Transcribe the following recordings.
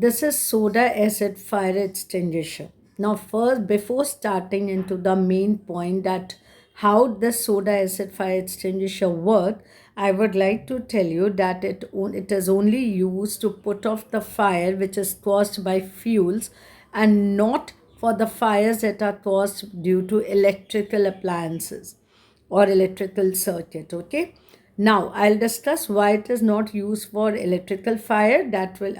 This is soda acid fire extinguisher. Now, first, before starting into the main point that how the soda acid fire extinguisher work, I would like to tell you that it is only used to put off the fire which is caused by fuels and not for the fires that are caused due to electrical appliances or electrical circuit. Okay, now I'll discuss why it is not used for electrical fire.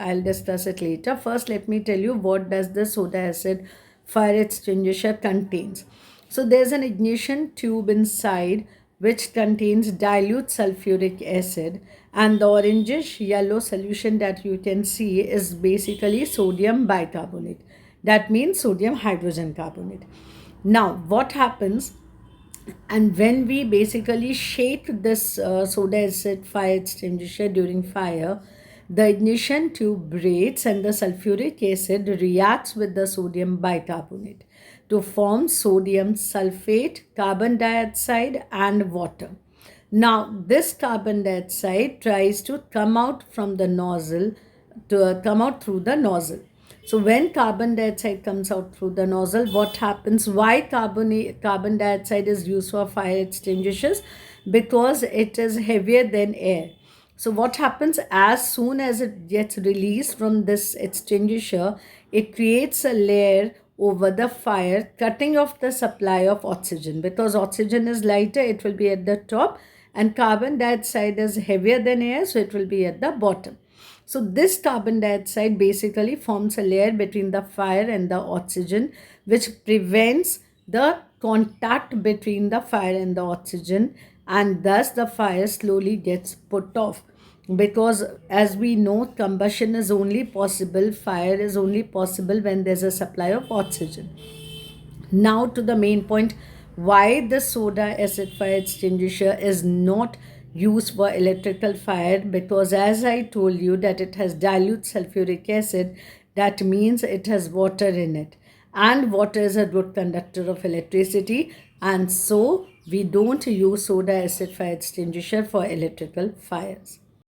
I'll discuss it later. First, let me tell you what does the soda acid fire extinguisher contains. So there's an ignition tube inside which contains dilute sulfuric acid, and the orangish yellow solution that you can see is basically sodium bicarbonate. That means sodium hydrogen carbonate. Now, what happens, and when we basically shake this soda acid fire extinguisher during fire, the ignition tube breaks and the sulfuric acid reacts with the sodium bicarbonate to form sodium sulfate, carbon dioxide, and water. Now, this carbon dioxide tries to come out from the nozzle, to come out through the nozzle. So when carbon dioxide comes out through the nozzle, what happens? Why carbon dioxide is used for fire extinguishers? Because it is heavier than air. So what happens, as soon as it gets released from this extinguisher, it creates a layer over the fire, cutting off the supply of oxygen. Because oxygen is lighter, it will be at the top, and carbon dioxide is heavier than air, so it will be at the bottom. So this carbon dioxide basically forms a layer between the fire and the oxygen, which prevents the contact between the fire and the oxygen, and thus the fire slowly gets put off. Because as we know, combustion is only possible, fire is only possible when there's a supply of oxygen. Now to the main point, why the soda acid fire extinguisher is not used for electrical fire. Because as I told you that it has dilute sulfuric acid, that means it has water in it, and water is a good conductor of electricity, and so we don't use soda acid fire extinguisher for electrical fires.